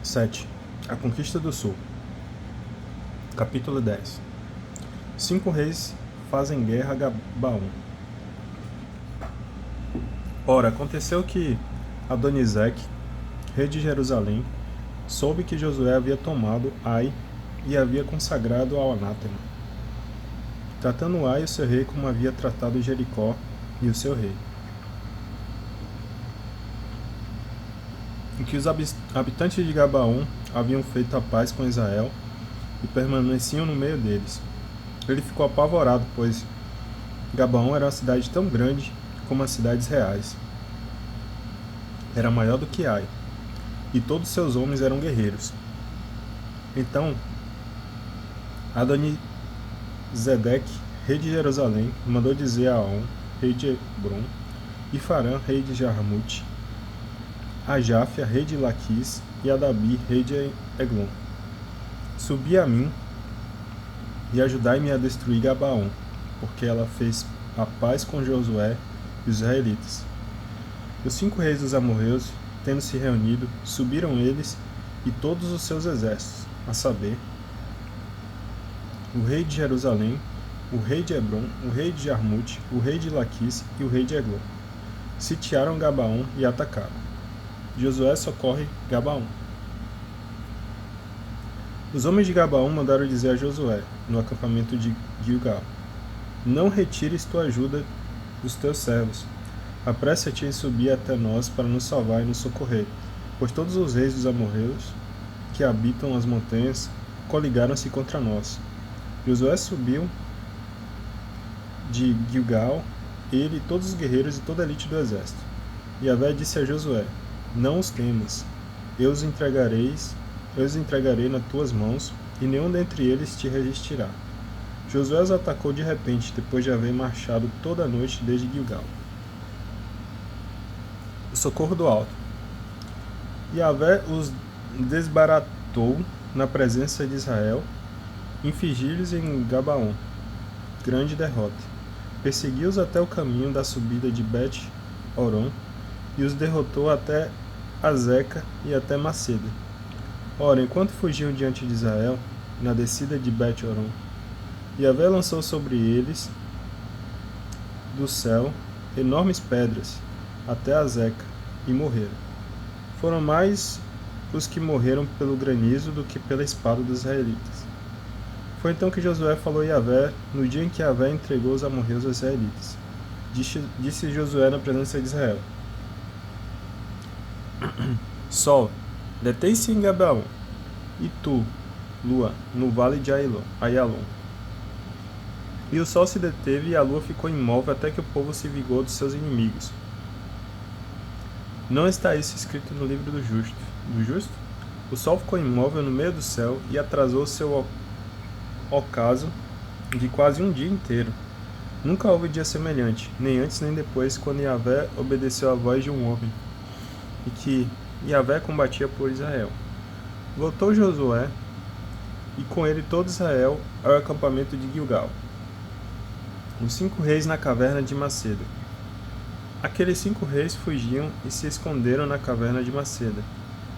7. A Conquista do Sul. Capítulo 10. 5 reis fazem guerra a Gabaon. Ora, aconteceu que Adonizeque, rei de Jerusalém, soube que Josué havia tomado Ai e havia consagrado ao anátema, tratando Ai o seu rei como havia tratado Jericó e o seu rei. Em que os habitantes de Gabaon haviam feito a paz com Israel e permaneciam no meio deles. Ele ficou apavorado, pois Gabaon era uma cidade tão grande como as cidades reais. Era maior do que Ai, e todos seus homens eram guerreiros. Então, Adonizedeque, rei de Jerusalém, mandou dizer a On, rei de Hebron, e Farã, rei de Jarmute, a Jáfia, rei de Laquis, e a Dabi, rei de Eglon: Subi a mim e ajudai-me a destruir Gabaon, porque ela fez a paz com Josué e os israelitas. Os 5 reis dos amorreus, tendo se reunido, subiram eles e todos os seus exércitos, a saber, o rei de Jerusalém, o rei de Hebron, o rei de Jarmute, o rei de Laquis e o rei de Eglon. Sitiaram Gabaon e atacaram. Josué socorre Gabaon. Os homens de Gabaon mandaram dizer a Josué, no acampamento de Gilgal: Não retires tua ajuda dos teus servos. Apressa-te em subir até nós para nos salvar e nos socorrer, pois todos os reis dos amorreus que habitam as montanhas coligaram-se contra nós. Josué subiu de Gilgal, ele e todos os guerreiros e toda a elite do exército. Yahvé disse a Josué: Não os temas, eu os entregarei nas tuas mãos, e nenhum dentre eles te resistirá. Josué os atacou de repente, depois de haver marchado toda a noite desde Gilgal. O socorro do alto. Yahvé os desbaratou na presença de Israel, infligiu-lhes em Gabaon grande derrota. Perseguiu-os até o caminho da subida de Bet-Horon e os derrotou até Azeca e até Maceda. Ora, enquanto fugiam diante de Israel, na descida de Bet-Horon, Yahvé lançou sobre eles do céu enormes pedras até Azeca, e morreram. Foram mais os que morreram pelo granizo do que pela espada dos israelitas. Foi então que Josué falou a Yahvé, no dia em que Yahvé entregou os amorreus aos israelitas. Disse Josué na presença de Israel: Sol, detém-se em Gabaon, e tu, lua, no vale de Aialon. E o sol se deteve e a lua ficou imóvel até que o povo se vingou dos seus inimigos. Não está isso escrito no livro do justo? O sol ficou imóvel no meio do céu e atrasou seu ocaso de quase um dia inteiro. Nunca houve dia semelhante, nem antes nem depois, quando Yahvé obedeceu à voz de um homem, e que Yahvé combatia por Israel. Voltou Josué, e com ele todo Israel, ao acampamento de Gilgal. Os 5 reis na caverna de Maceda. Aqueles 5 reis fugiam e se esconderam na caverna de Maceda.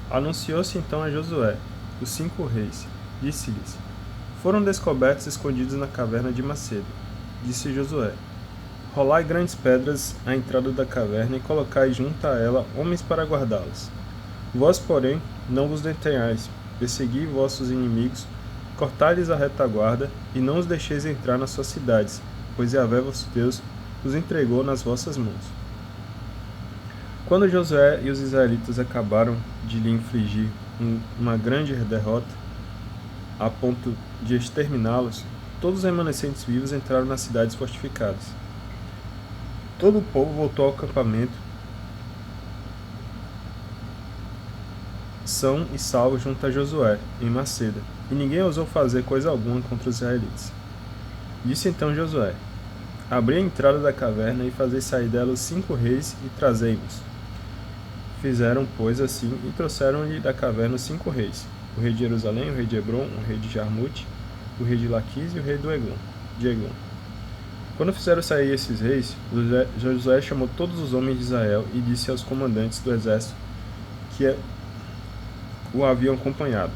Anunciou-se então a Josué, os 5 reis. Disse-lhes: Foram descobertos escondidos na caverna de Maceda. Disse Josué: Rolai grandes pedras à entrada da caverna e colocai junto a ela homens para guardá-las. Vós, porém, não vos detenhais, persegui vossos inimigos, cortai-lhes a retaguarda e não os deixeis entrar nas suas cidades, pois Yahvé vosso Deus os entregou nas vossas mãos. Quando Josué e os israelitas acabaram de lhe infligir uma grande derrota, a ponto de exterminá-los, todos os remanescentes vivos entraram nas cidades fortificadas. Todo o povo voltou ao acampamento, são e salvos junto a Josué, em Maceda, e ninguém ousou fazer coisa alguma contra os israelitas. Disse então Josué: Abri a entrada da caverna e fazei sair dela os 5 reis e trazei-nos. Fizeram, pois, assim, e trouxeram-lhe da caverna os 5 reis: o rei de Jerusalém, o rei de Hebron, o rei de Jarmute, o rei de Laquis e o rei de Eglon. Quando fizeram sair esses reis, Josué chamou todos os homens de Israel e disse aos comandantes do exército que o haviam acompanhado.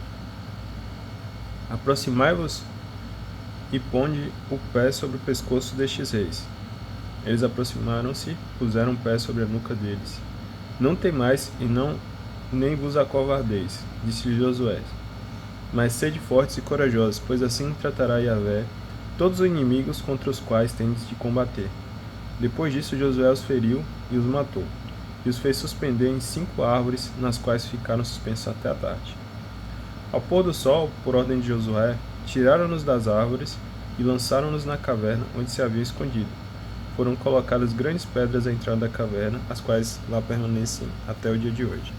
Aproximai-vos e ponde o pé sobre o pescoço destes reis. Eles aproximaram-se, puseram o pé sobre a nuca deles. Não temais e nem vos acovardeis, disse-lhe Josué. Mas sede fortes e corajosos, pois assim tratará Yahvé todos os inimigos contra os quais tendes de combater. Depois disso Josué os feriu e os matou, e os fez suspender em 5 árvores, nas quais ficaram suspensos até a tarde. Ao pôr do sol, por ordem de Josué, tiraram-nos das árvores e lançaram-nos na caverna onde se haviam escondido. Foram colocadas grandes pedras à entrada da caverna, as quais lá permanecem até o dia de hoje.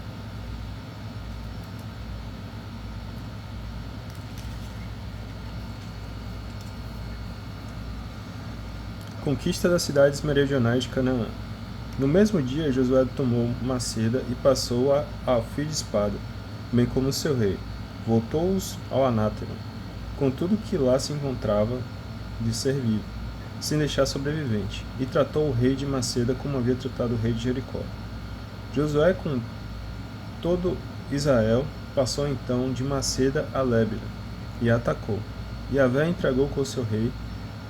Conquista das cidades meridionais de Canaã. No mesmo dia, Josué tomou Maceda e passou-a a fio de espada, bem como seu rei. Voltou-os ao anátema, com tudo que lá se encontrava de ser vivo, sem deixar sobrevivente, e tratou o rei de Maceda como havia tratado o rei de Jericó. Josué, com todo Israel, passou então de Maceda a Lébila, e a atacou. Yahvé entregou com o seu rei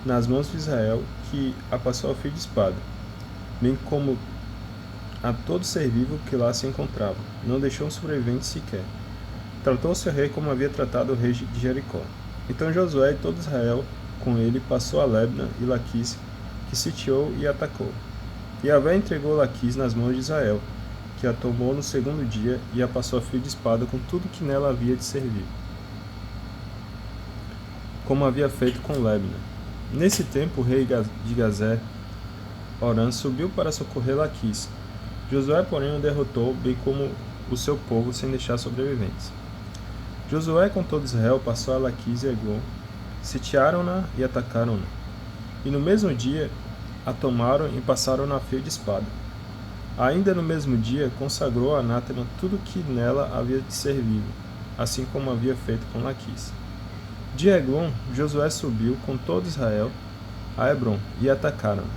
nas mãos de Israel, que a passou a fio de espada, bem como a todo ser vivo que lá se encontrava. Não deixou um sobrevivente sequer. Tratou seu rei como havia tratado o rei de Jericó. Então Josué e todo Israel com ele passou a Libna e Laquis, que sitiou e atacou. Yahvé entregou Laquis nas mãos de Israel, que a tomou no segundo dia e a passou a fio de espada com tudo que nela havia de servir, como havia feito com Libna. Nesse tempo, o rei de Gazer, Orã, subiu para socorrer Laquis. Josué, porém, o derrotou, bem como o seu povo, sem deixar sobreviventes. Josué, com todo Israel, passou a Laquis e Eglon, sitiaram-na e atacaram-na. E no mesmo dia a tomaram e passaram-na a fio de espada. Ainda no mesmo dia consagrou a anátema tudo que nela havia de ser vivo, assim como havia feito com Laquis. De Eglon, Josué subiu com todo Israel a Hebron e atacaram-na.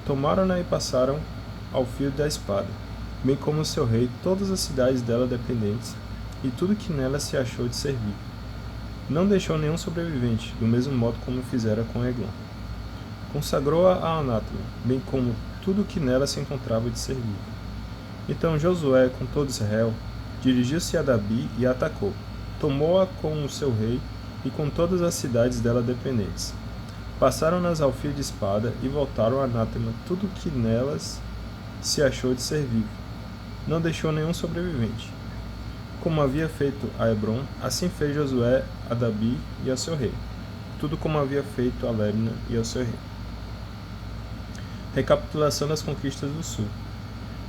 Tomaram-na e passaram ao fio da espada, bem como o seu rei, todas as cidades dela dependentes, e tudo que nela se achou de ser vivo. Não deixou nenhum sobrevivente, do mesmo modo como fizera com Eglon. Consagrou-a a anátema, bem como tudo que nela se encontrava de ser vivo. Então Josué, com todo Israel, dirigiu-se a Dabi e a atacou. Tomou-a com o seu rei e com todas as cidades dela dependentes. Passaram-nas ao fio de espada e voltaram a anátema tudo que nelas se achou de ser vivo. Não deixou nenhum sobrevivente. Como havia feito a Hebron, assim fez Josué a Dabi e ao seu rei, tudo como havia feito a Libna e ao seu rei. Recapitulação das conquistas do sul.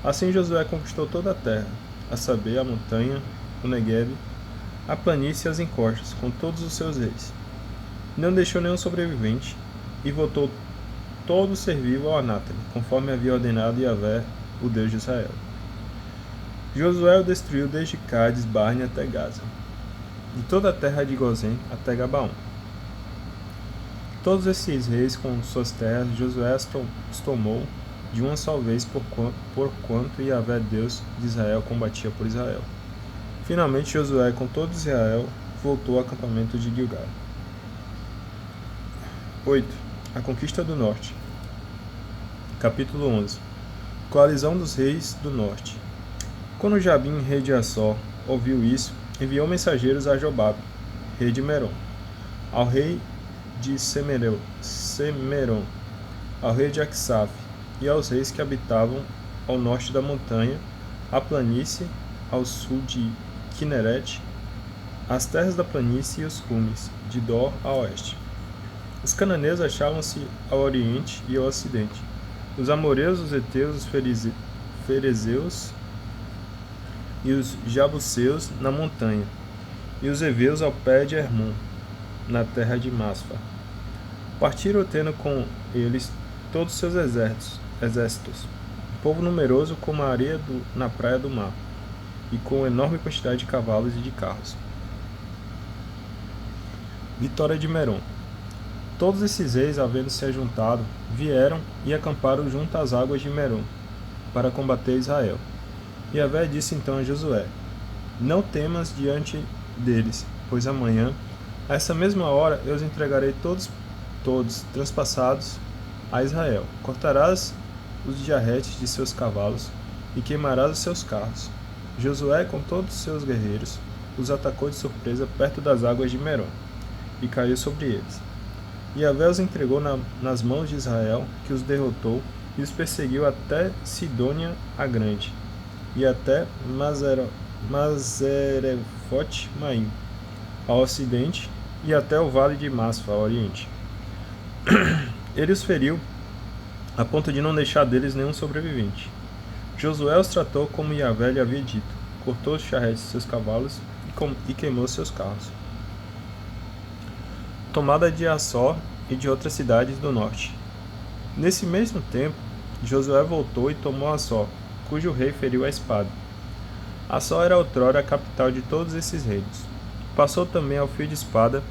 Assim Josué conquistou toda a terra, a saber, a montanha, o Negueb, a planície e as encostas, com todos os seus reis. Não deixou nenhum sobrevivente, e voltou todo o ser vivo ao anátema, conforme havia ordenado Yahvé, o Deus de Israel. Josué o destruiu desde Cádiz, Barne até Gaza, de toda a terra de Gozém até Gabaon. Todos esses reis com suas terras, Josué os tomou de uma só vez, porquanto Yahvé, Deus de Israel, combatia por Israel. Finalmente Josué, com todo Israel, voltou ao acampamento de Gilgal. 8. A conquista do norte. Capítulo 11. Coalizão dos reis do norte. Quando Jabim, rei de Assó, ouviu isso, enviou mensageiros a Jobabe, rei de Merom, ao rei de Semeron, ao rei de Aksaf, e aos reis que habitavam ao norte da montanha, a planície, ao sul de Kineret, as terras da planície e os cumes, de Dor a oeste. Os cananeus achavam-se ao oriente e ao ocidente, os amoreus, os heteus, os ferezeus e os jabuseus na montanha, e os heveus ao pé de Hermon, na terra de Masfa. Partiram tendo com eles todos os seus exércitos, povo numeroso como a areia na praia do mar, e com enorme quantidade de cavalos e de carros. Vitória de Merom. Todos esses reis, havendo se ajuntado, vieram e acamparam junto às águas de Merom, para combater Israel. Yahvé disse então a Josué: Não temas diante deles, pois amanhã, a essa mesma hora, eu os entregarei todos transpassados a Israel. Cortarás os diarretes de seus cavalos e queimarás os seus carros. Josué, com todos os seus guerreiros, os atacou de surpresa perto das águas de Merom, e caiu sobre eles. Yahvé os entregou nas mãos de Israel, que os derrotou e os perseguiu até Sidônia a Grande, e até Mazerefote-Maim, ao ocidente, e até o vale de Masfa, ao oriente. Ele os feriu, a ponto de não deixar deles nenhum sobrevivente. Josué os tratou como Yahvé lhe havia dito, cortou os charretes de seus cavalos e queimou seus carros. Tomada de Assó e de outras cidades do norte. Nesse mesmo tempo, Josué voltou e tomou Assó, cujo rei feriu a espada. Assó era outrora a capital de todos esses reinos. Passou também ao fio de espada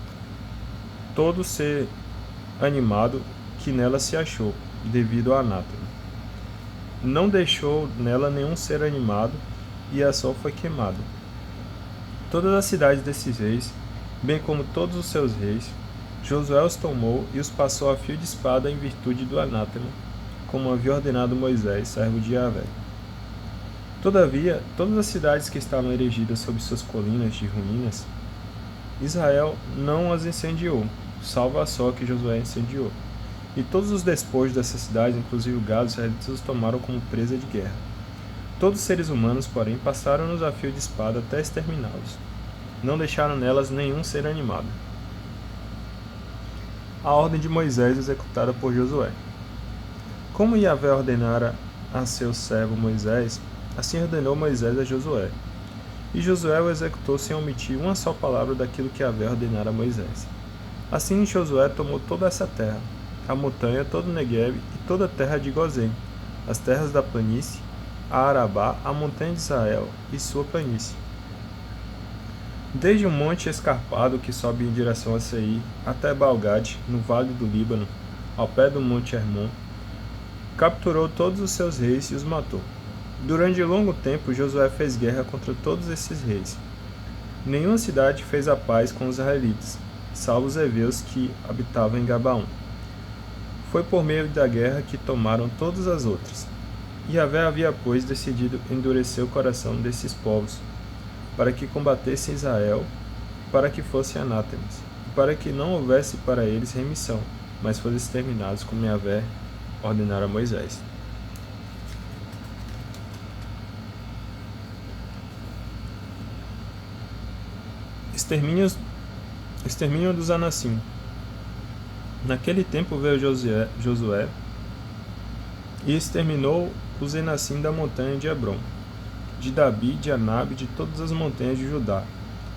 todo ser animado que nela se achou, devido ao anátema. Não deixou nela nenhum ser animado, e Assó foi queimado. Todas as cidades desses reis, bem como todos os seus reis, Josué os tomou e os passou a fio de espada em virtude do anátema, como havia ordenado Moisés, servo de Yahvé. Todavia, todas as cidades que estavam erigidas sobre suas colinas de ruínas, Israel não as incendiou, salvo Assó que Josué incendiou. E todos os despojos dessas cidades, inclusive o gado, os israelitas os tomaram como presa de guerra. Todos os seres humanos, porém, passaram-nos a fio de espada até exterminá-los. Não deixaram nelas nenhum ser animado. A ordem de Moisés executada por Josué. Como Yahvé ordenara a seu servo Moisés, assim ordenou Moisés a Josué. E Josué o executou sem omitir uma só palavra daquilo que Yahvé ordenara a Moisés. Assim Josué tomou toda essa terra, a montanha, todo o Negueb e toda a terra de Gozém, as terras da planície, a Arabá, a montanha de Israel e sua planície. Desde o monte escarpado que sobe em direção a Seir, até Baal-Gade, no vale do Líbano, ao pé do monte Hermon, capturou todos os seus reis e os matou. Durante longo tempo, Josué fez guerra contra todos esses reis. Nenhuma cidade fez a paz com os israelitas, salvo os heveus que habitavam em Gabaon. Foi por meio da guerra que tomaram todas as outras. Yahvé havia, pois, decidido endurecer o coração desses povos, para que combatessem Israel, para que fossem anátemas, e para que não houvesse para eles remissão, mas fossem exterminados como Yahvé ordenara a Moisés. Extermínio dos Anassim. Naquele tempo veio Josué e exterminou os Enassim da montanha de Hebron, de Dabi, de Anabe, de todas as montanhas de Judá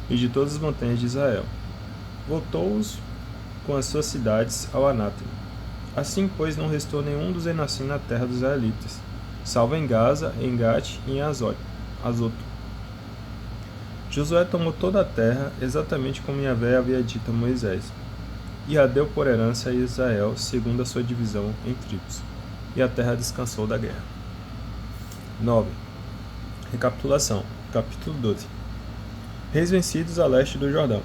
e de todas as montanhas de Israel. Voltou-os com as suas cidades ao anátema. Assim, pois, não restou nenhum dos Enassim na terra dos israelitas, salvo em Gaza, em Gate e em Azoto. Josué tomou toda a terra, exatamente como Yahvé havia dito a Moisés, e a deu por herança a Israel, segundo a sua divisão em tribos. E a terra descansou da guerra. 9. Recapitulação. Capítulo 12. Reis vencidos a leste do Jordão.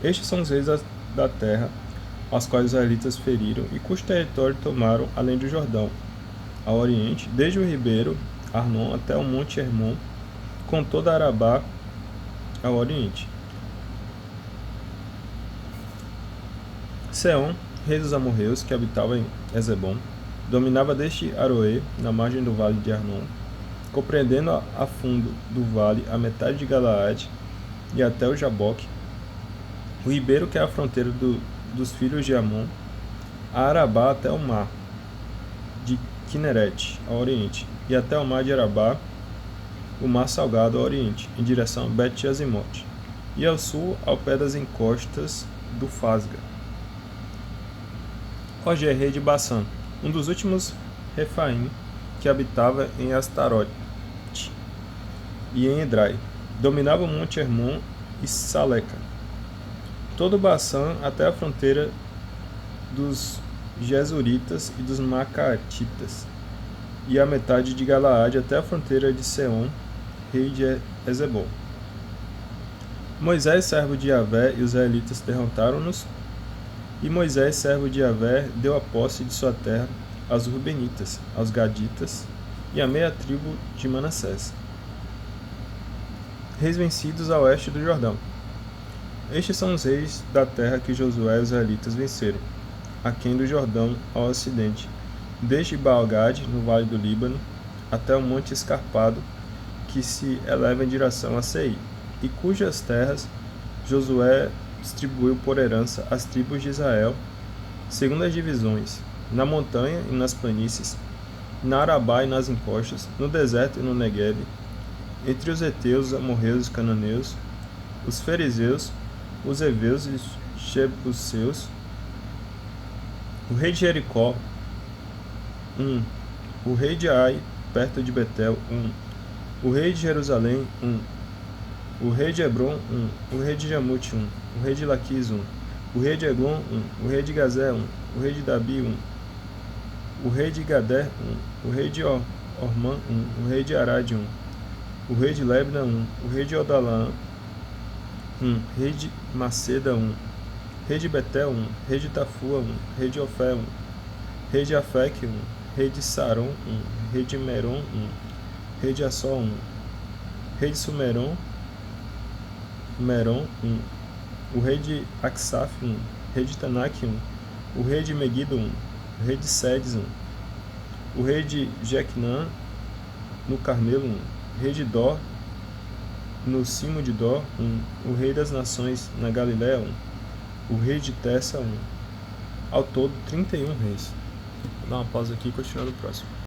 Estes são os reis da terra, aos quais os israelitas feriram e cujo território tomaram além do Jordão, ao oriente, desde o ribeiro Arnon até o monte Hermon, com toda a Arabá ao oriente. Seom, rei dos amorreus, que habitava em Ezebom, dominava desde Aroê, na margem do vale de Arnon, compreendendo a fundo do vale a metade de Galaade e até o Jaboque, o ribeiro que é a fronteira dos filhos de Amon, a Arabá até o mar de Quinerete, ao oriente, e até o mar de Arabá, o mar salgado ao oriente, em direção a Bet-Jazimote, e ao sul, ao pé das encostas do Fasga. Og, rei de Bassã, um dos últimos Refaim, que habitava em Astarote e em Edrai, dominava o monte Hermon e Saleca, todo Bassã até a fronteira dos Gesuritas e dos Macatitas, e a metade de Galaade até a fronteira de Seom, rei de Ezebom. Moisés, servo de Yahvé, e os israelitas derrotaram-nos, e Moisés, servo de Yahvé, deu a posse de sua terra aos Rubenitas, aos Gaditas e à meia tribo de Manassés. Reis vencidos a oeste do Jordão. Estes são os reis da terra que Josué e os israelitas venceram, aquém do Jordão ao ocidente, desde Baal-Gade, no vale do Líbano, até o monte escarpado que se eleva em direção a Seir, e cujas terras Josué distribuiu por herança às tribos de Israel, segundo as divisões, na montanha e nas planícies, na Arabá e nas encostas, no deserto e no Negueb, entre os heteus, os amorreus e os cananeus, os fariseus, os heveus e os jebuseus, o rei de Jericó, o rei de Ai, perto de Betel, o rei de Jerusalém, o rei de Hebron, o rei de Jamute, o rei de Laquis, o rei de Eglon, o rei de Gazé, o rei de Dabi, o rei de Gadé, o rei de Ormã, o rei de Arad, o rei de Lebna, o rei de Odalã, rei de Maceda, rei de Betel, rei de Tafua, rei de Ofé, rei de Afec, rei de Saron, rei de Meron, rei de Assó, rei de Sumeron, o rei de Aksaf, rei de Tanak, o rei de Megido, o rei de Sedes, o rei de Jequinã, no Carmelo, o rei de Dor, no cimo de Dor, o rei das nações na Galiléia, o rei de Tessa, ao todo 31 reis. Vou dar uma pausa aqui e continuar no próximo.